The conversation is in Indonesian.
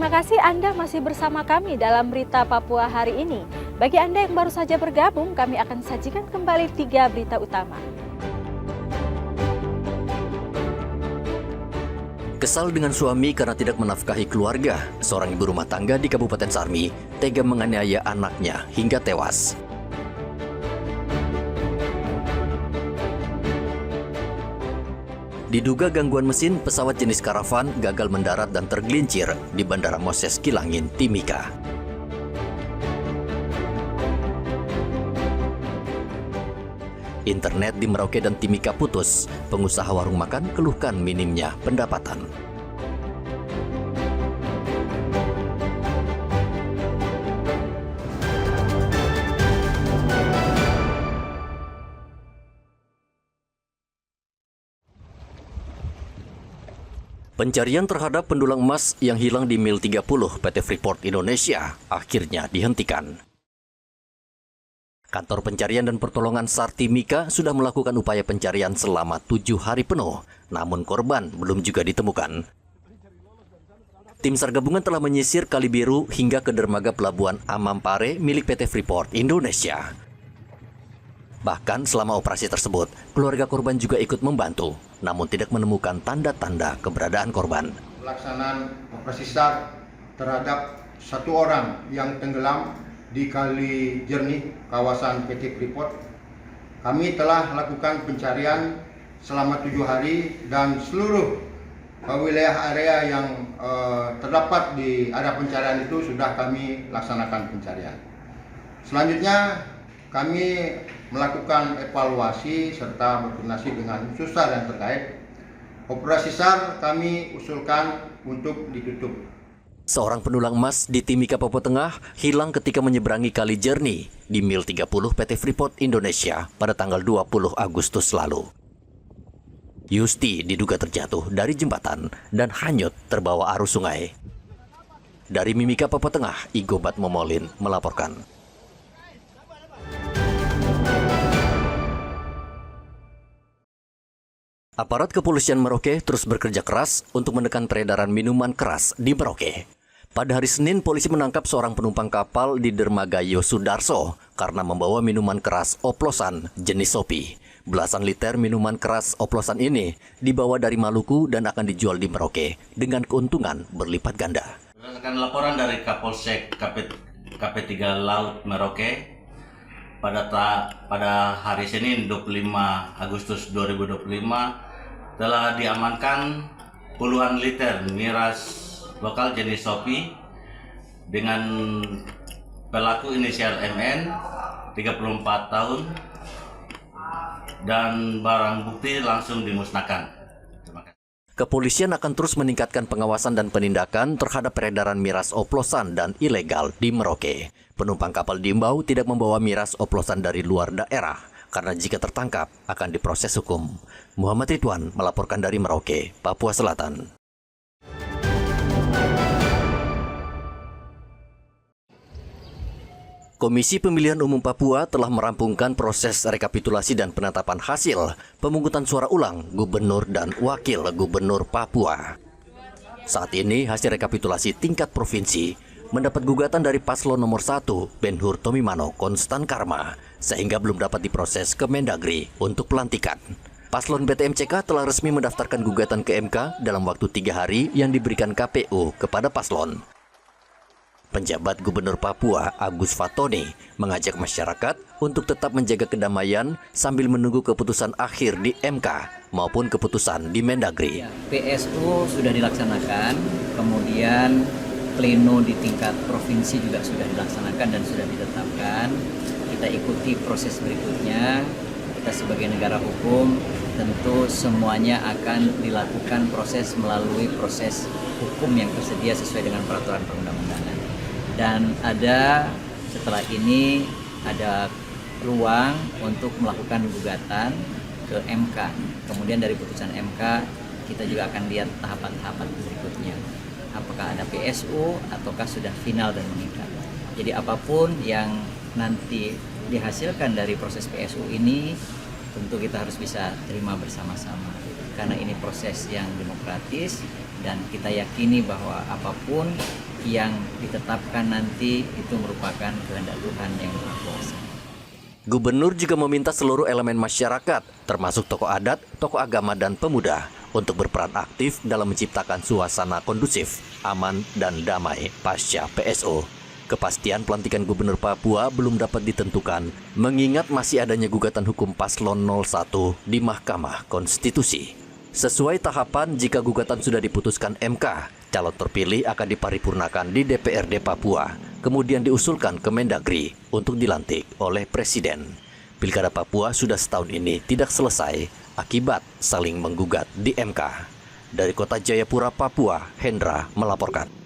Terima kasih Anda masih bersama kami dalam Berita Papua hari ini. Bagi Anda yang baru saja bergabung, kami akan sajikan kembali 3 berita utama. Kesal dengan suami karena tidak menafkahi keluarga, seorang ibu rumah tangga di Kabupaten Sarmi tega menganiaya anaknya hingga tewas. Diduga gangguan mesin, pesawat jenis karavan gagal mendarat dan tergelincir di Bandara Moses Kilangin, Timika. Internet di Merauke dan Timika putus, pengusaha warung makan keluhkan minimnya pendapatan. Pencarian terhadap pendulang emas yang hilang di Mil 30 PT Freeport Indonesia akhirnya dihentikan. Kantor Pencarian dan Pertolongan SAR Timika sudah melakukan upaya pencarian selama 7 hari penuh, namun korban belum juga ditemukan. Tim SAR gabungan telah menyisir Kali Biru hingga ke dermaga pelabuhan Amampare milik PT Freeport Indonesia. Bahkan selama operasi tersebut, keluarga korban juga ikut membantu, namun tidak menemukan tanda-tanda keberadaan korban. Pelaksanaan operasi SAR terhadap 1 orang yang tenggelam di Kali Jernih, kawasan PT Freeport. Kami telah lakukan pencarian selama 7 hari dan seluruh wilayah area yang terdapat di area pencarian itu sudah kami laksanakan pencarian. Selanjutnya kami melakukan evaluasi serta berkoordinasi dengan unsur SAR yang terkait. Operasi SAR kami usulkan untuk ditutup. Seorang pendulang emas di Timika, Papua Tengah hilang ketika menyeberangi Kali Jernih di Mil 30 PT Freeport Indonesia pada tanggal 20 Agustus lalu. Yusti diduga terjatuh dari jembatan dan hanyut terbawa arus sungai. Dari Mimika, Papua Tengah, Igobat Momolin melaporkan. Aparat kepolisian Merauke terus bekerja keras untuk menekan peredaran minuman keras di Merauke. Pada hari Senin, polisi menangkap seorang penumpang kapal di dermaga Yosudarso karena membawa minuman keras oplosan jenis Sopi. Belasan liter minuman keras oplosan ini dibawa dari Maluku dan akan dijual di Merauke dengan keuntungan berlipat ganda. Berdasarkan laporan dari Kapolsek KP3 Laut Merauke, pada hari Senin 25 Agustus 2025 telah diamankan puluhan liter miras lokal jenis Sopi dengan pelaku inisial MN 34 tahun dan barang bukti langsung dimusnahkan. Kepolisian akan terus meningkatkan pengawasan dan penindakan terhadap peredaran miras oplosan dan ilegal di Merauke. Penumpang kapal diimbau tidak membawa miras oplosan dari luar daerah, karena jika tertangkap akan diproses hukum. Muhammad Ridwan melaporkan dari Merauke, Papua Selatan. Komisi Pemilihan Umum Papua telah merampungkan proses rekapitulasi dan penetapan hasil pemungutan suara ulang Gubernur dan Wakil Gubernur Papua. Saat ini hasil rekapitulasi tingkat provinsi mendapat gugatan dari paslon nomor 1 Benhur Tomimano Konstan Karma sehingga belum dapat diproses ke Mendagri untuk pelantikan. Paslon BTMCK telah resmi mendaftarkan gugatan ke MK dalam waktu 3 hari yang diberikan KPU kepada paslon. Penjabat Gubernur Papua Agus Fatoni mengajak masyarakat untuk tetap menjaga kedamaian sambil menunggu keputusan akhir di MK maupun keputusan di Mendagri. PSU sudah dilaksanakan, kemudian pleno di tingkat provinsi juga sudah dilaksanakan dan sudah ditetapkan. Kita ikuti proses berikutnya. Kita sebagai negara hukum tentu semuanya akan dilakukan proses melalui proses hukum yang tersedia sesuai dengan peraturan perundang-undangan. Dan setelah ini ada ruang untuk melakukan gugatan ke MK. Kemudian dari putusan MK kita juga akan lihat tahapan-tahapan berikutnya. Apakah ada PSU ataukah sudah final dan mengikat. Jadi apapun yang nanti dihasilkan dari proses PSU ini tentu kita harus bisa terima bersama-sama. Karena ini proses yang demokratis dan kita yakini bahwa apapun yang ditetapkan nanti itu merupakan kehendak Tuhan yang Maha Kuasa. Gubernur juga meminta seluruh elemen masyarakat, termasuk tokoh adat, tokoh agama, dan pemuda, untuk berperan aktif dalam menciptakan suasana kondusif, aman, dan damai pasca PSO. Kepastian pelantikan Gubernur Papua belum dapat ditentukan, mengingat masih adanya gugatan hukum Paslon 01 di Mahkamah Konstitusi. Sesuai tahapan, jika gugatan sudah diputuskan MK, calon terpilih akan diparipurnakan di DPRD Papua, kemudian diusulkan ke Mendagri untuk dilantik oleh Presiden. Pilkada Papua sudah setahun ini tidak selesai akibat saling menggugat di MK. Dari Kota Jayapura, Papua, Hendra melaporkan.